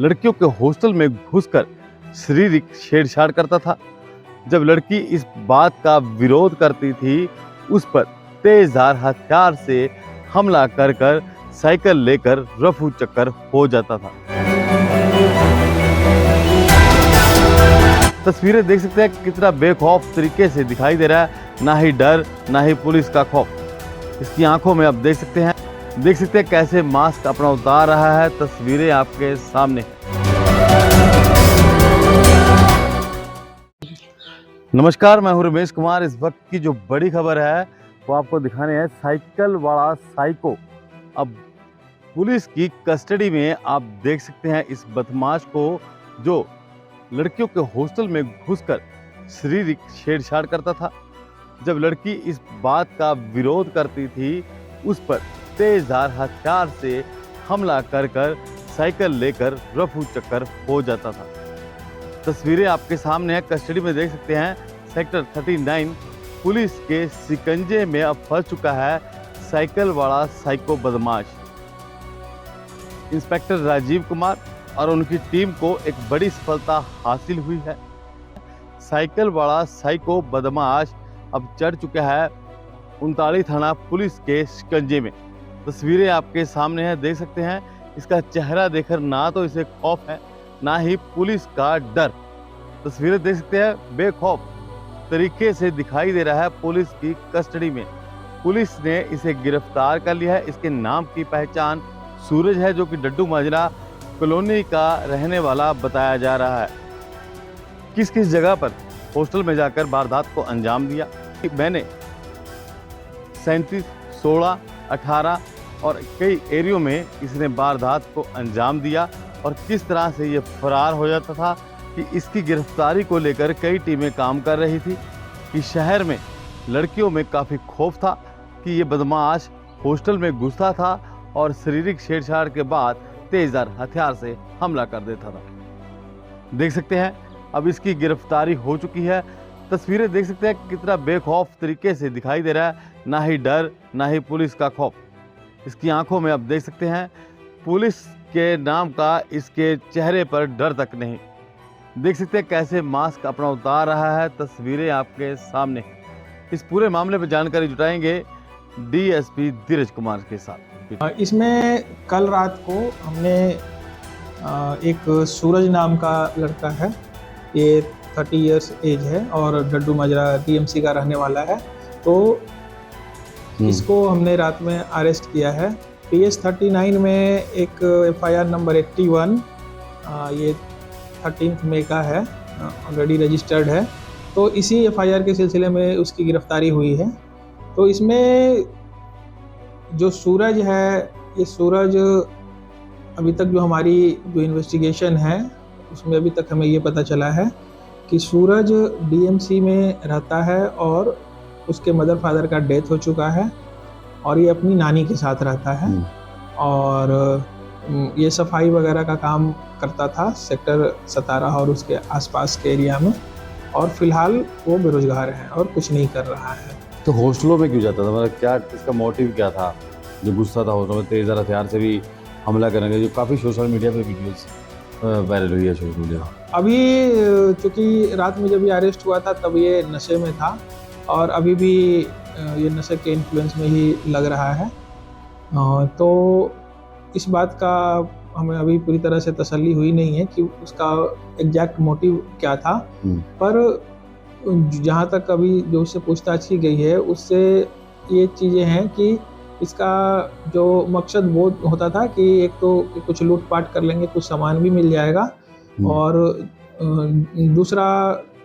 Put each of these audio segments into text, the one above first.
लड़कियों के हॉस्टल में घुसकर शारीरिक छेड़छाड़ करता था। जब लड़की इस बात का विरोध करती थी, उस पर तेजधार हथियार से हमला कर कर साइकिल लेकर रफू चक्कर हो जाता था। तस्वीरें देख सकते हैं कितना बेखौफ तरीके से दिखाई दे रहा है, ना ही डर ना ही पुलिस का खौफ। इसकी आंखों में आप देख सकते हैं कैसे मास्क अपना उतार रहा है। तस्वीरें आपके सामने। नमस्कार, मैं हूं रमेश कुमार। इस वक्त की जो बड़ी खबर है वो आपको दिखाने है। साइकिल वाला साइको अब पुलिस की कस्टडी में। आप देख सकते हैं इस बदमाश को जो लड़कियों के हॉस्टल में घुसकर शारीरिक छेड़छाड़ करता था। जब लड़की इस बात का विरोध करती थी, उस पर तेजधार हथियार से हमला कर कर साइकिल लेकर रफू चक्कर हो जाता था। तस्वीरें आपके सामने है। कस्टडी में देख सकते हैं सेक्टर 39 पुलिस के शिकंजे में अब फंस चुका है साइकिल वाला साइको बदमाश। इंस्पेक्टर राजीव कुमार और उनकी टीम को एक बड़ी सफलता हासिल हुई है। साइकिल वाला साइको बदमाश अब चढ़ चुका है 39 थाना पुलिस के शिकंजे में। तस्वीरें आपके सामने हैं, देख सकते हैं इसका चेहरा देखकर ना तो इसे खौफ है ना ही पुलिस का डर। तस्वीरें देख सकते हैं बेखौफ तरीके से दिखाई दे रहा है पुलिस की कस्टडी में। पुलिस ने इसे गिरफ्तार कर लिया है। इसके नाम की पहचान सूरज है, जो कि डड्डू माजरा कॉलोनी का रहने वाला बताया जा रहा है। किस किस जगह पर हॉस्टल में जाकर वारदात को अंजाम दिया, मैंने 37, 16, 18 और कई एरियो में इसने वारदात को अंजाम दिया और किस तरह से ये फरार हो जाता था कि इसकी गिरफ्तारी को लेकर कई टीमें काम कर रही थी। कि शहर में लड़कियों में काफ़ी खौफ था कि ये बदमाश हॉस्टल में घुसता था और शारीरिक छेड़छाड़ के बाद तेजधार हथियार से हमला कर देता था। देख सकते हैं अब इसकी गिरफ्तारी हो चुकी है। तस्वीरें देख सकते हैं कितना बेखौफ तरीके से दिखाई दे रहा है, ना ही डर ना ही पुलिस का खौफ। इसकी आंखों में आप देख सकते हैं पुलिस के नाम का इसके चेहरे पर डर तक नहीं। देख सकते हैं कैसे मास्क अपना उतार रहा है। तस्वीरें आपके सामने। इस पूरे मामले पर जानकारी जुटाएंगे डीएसपी धीरज कुमार के साथ। इसमें कल रात को हमने एक सूरज नाम का लड़का है, ये 30 इयर्स एज है और डड्डू माजरा टीएमसी का रहने वाला है। तो इसको हमने रात में अरेस्ट किया है। PS 39 में एक FIR नंबर 81 ये 13 मई का है, ऑलरेडी रजिस्टर्ड है। तो इसी FIR के सिलसिले में उसकी गिरफ्तारी हुई है। तो इसमें जो सूरज है, ये सूरज अभी तक जो हमारी जो इन्वेस्टिगेशन है उसमें अभी तक हमें ये पता चला है कि सूरज DMC में रहता है और उसके मदर फादर का डेथ हो चुका है और ये अपनी नानी के साथ रहता है और ये सफाई वगैरह का काम करता था सेक्टर 17 और उसके आसपास के एरिया में, और फिलहाल वो बेरोजगार है और कुछ नहीं कर रहा है। तो हॉस्टलों में क्यों जाता था, मतलब क्या इसका मोटिव क्या था जो गुस्सा था हॉस्टल में तेजधार हथियार से भी हमला करेंगे, जो काफ़ी सोशल मीडिया पे वीडियोस वायरल हुई है सोशल मीडिया। अभी चूँकि रात में जब ये अरेस्ट हुआ था तब ये नशे में था और अभी भी ये नशे के इन्फ्लुएंस में ही लग रहा है। तो इस बात का हमें अभी पूरी तरह से तसल्ली हुई नहीं है कि उसका एग्जैक्ट मोटिव क्या था, पर जहाँ तक अभी जो उससे पूछताछ की गई है उससे ये चीज़ें हैं कि इसका जो मकसद वो होता था कि एक तो कुछ लूटपाट कर लेंगे, कुछ सामान भी मिल जाएगा, और दूसरा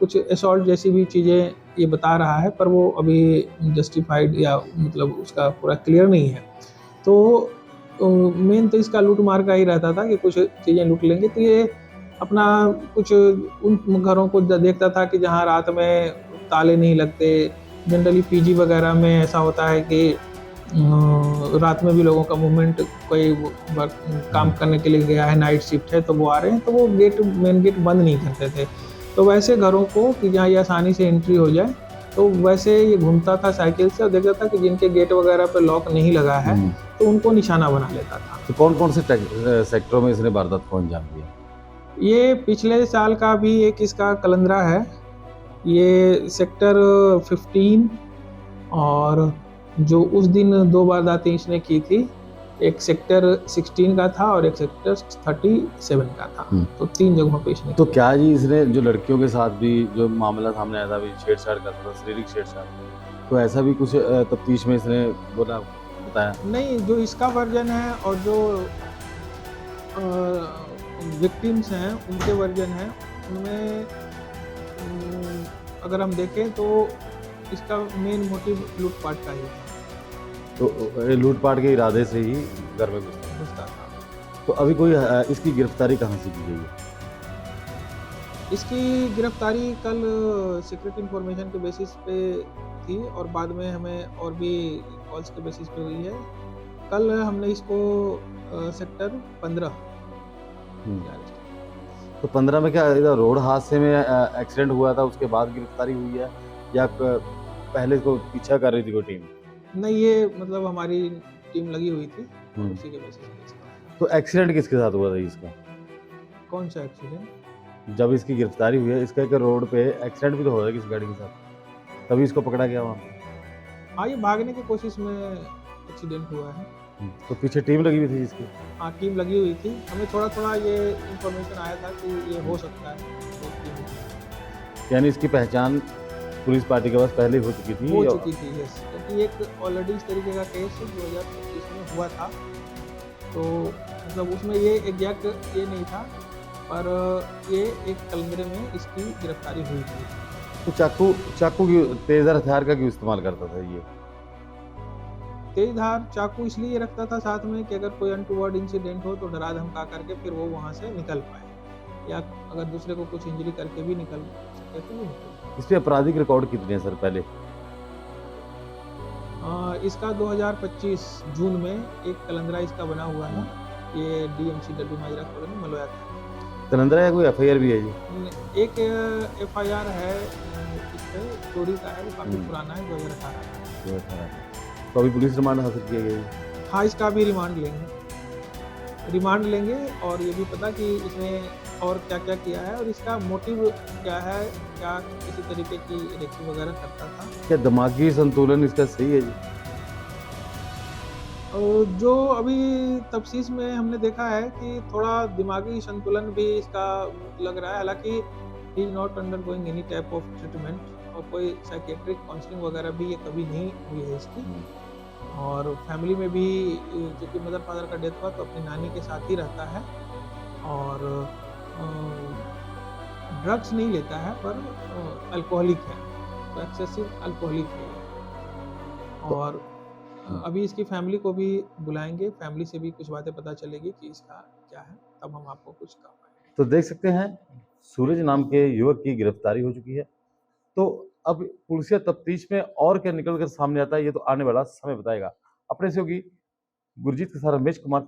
कुछ असॉल्ट जैसी भी चीज़ें ये बता रहा है, पर वो अभी जस्टिफाइड या मतलब उसका पूरा क्लियर नहीं है। तो मेन तो इसका लूट मार का ही रहता था कि कुछ चीज़ें लूट लेंगे। तो ये अपना कुछ उन घरों को देखता था कि जहाँ रात में ताले नहीं लगते। जनरली PG वगैरह में ऐसा होता है कि रात में भी लोगों का मूवमेंट, कोई काम करने के लिए गया है, नाइट शिफ्ट है तो वो आ रहे हैं, तो वो मेन गेट बंद नहीं करते थे। तो वैसे घरों को कि जहाँ ये आसानी से एंट्री हो जाए, तो वैसे ये घूमता था साइकिल से और देखता था कि जिनके गेट वगैरह पे लॉक नहीं लगा है तो उनको निशाना बना लेता था। तो कौन कौन से सेक्टरों में इसने वारदात को अंजाम दिया? ये पिछले साल का भी एक इसका कलंदरा है। ये सेक्टर 15 और जो उस दिन 2 वारदातें इसने की थी, एक सेक्टर 16 का था और एक सेक्टर 37 का था। तो 3 जगहों पे इसने तो क्या जी इसने जो लड़कियों के साथ भी जो मामला सामने आया था, अभी छेड़छाड़ करता था, शारीरिक छेड़छाड़, तो ऐसा भी कुछ तफ्तीश में इसने बोला बताया? नहीं, जो इसका वर्जन है और जो विक्टिम्स हैं उनके वर्जन हैं, उनमें अगर हम देखें तो इसका मेन मोटिव लूटपाट का ही था। तो लूटपाट के इरादे से ही घर में घुसता था। तो अभी कोई इसकी गिरफ्तारी कहाँ से की गई है? इसकी गिरफ्तारी कल सीक्रेट इंफॉर्मेशन के बेसिस पे थी और बाद में हमें और भी कॉल्स के बेसिस पे हुई है। कल हमने इसको सेक्टर 15 तो 15 में क्या इधर रोड हादसे में एक्सीडेंट हुआ था, उसके बाद गिरफ्तारी हुई है, या पहले को पीछा कर रही थी कोई टीम? नहीं, ये मतलब हमारी टीम लगी हुई थी उसी के बेसिस पे। तो एक्सीडेंट किसके साथ हुआ था इसका? कौन सा एक्सीडेंट? जब इसकी गिरफ्तारी हुई है, इसका एक रोड पे एक्सीडेंट भी तो हो रहा है किसी गाड़ी के साथ, तभी इसको पकड़ा गया वहाँ। हाँ, ये भागने की कोशिश में एक्सीडेंट हुआ है। तो पीछे टीम लगी हुई थी इसकी? हाँ, टीम लगी हुई थी। हमें थोड़ा थोड़ा ये इंफॉर्मेशन आया था कि ये हो सकता है। यानी इसकी पहचान पुलिस पार्टी के पास पहले हो चुकी थी? हो चुकी थी, यस। क्योंकि एक ऑलरेडी इस तरीके का केस 2025 में हुआ था, तो मतलब उसमें ये एग्जैक्ट ये नहीं था, पर ये एक कलंदरे में इसकी गिरफ्तारी हुई थी। तो चाकू की तेजर हथियार का क्यों इस्तेमाल करता था ये? तेजधार चाकू इसलिए रखता था साथ में कि अगर कोई अनटूवर्ड इंसिडेंट हो तो डरा धमका करके फिर वो वहाँ से निकल पाए, या अगर दूसरे को कुछ इंजरी करके भी निकल सके तो वो निकल। इसके आपराधिक रिकॉर्ड कितने हैं सर पहले? इसका 2025 जून में एक कलंदरा इसका बना हुआ है। ये DMCW माजरा कॉलोनी मलोया था। कलंदरा या कोई FIR भी है जी? एक FIR है इस पे चोरी का है, वो काफ़ी पुराना है, 2018 का। तो अभी पुलिस रिमांड हासिल किया गया है? हाँ, इसका भी रिमांड लेंगे और ये भी पता कि इसने और क्या क्या किया है और इसका मोटिव क्या है, क्या किसी तरीके की रेकी वगैरह करता था। क्या दिमागी संतुलन इसका सही है जी? जो अभी तफ्तीश में हमने देखा है कि थोड़ा दिमागी संतुलन भी इसका लग रहा है। हालांकि he is not undergoing any type of treatment और कोई साइकेट्रिक काउंसलिंग वगैरह भी ये कभी नहीं हुई है इसकी। और फैमिली में भी क्योंकि मदर फादर का डेथ हुआ तो अपनी नानी के साथ ही रहता है और ड्रग्स नहीं लेता है, पर अल्कोहलिक है, तो एक्सेसिव अल्कोहलिक है। और अभी इसकी फैमिली को भी बुलाएंगे, फैमिली से भी कुछ बातें पता चलेगी कि इसका क्या है, तब हम आपको कुछ कह पाएंगे। तो देख सकते हैं सूरज नाम के युवक की गिरफ्तारी हो चुकी है। तो अब पुलिसिया तफ्तीश में और क्या निकल कर सामने आता है, ये तो आने वाला समय बताएगा। अपने सहयोगी गुरजीत के साथ रमेश कुमार।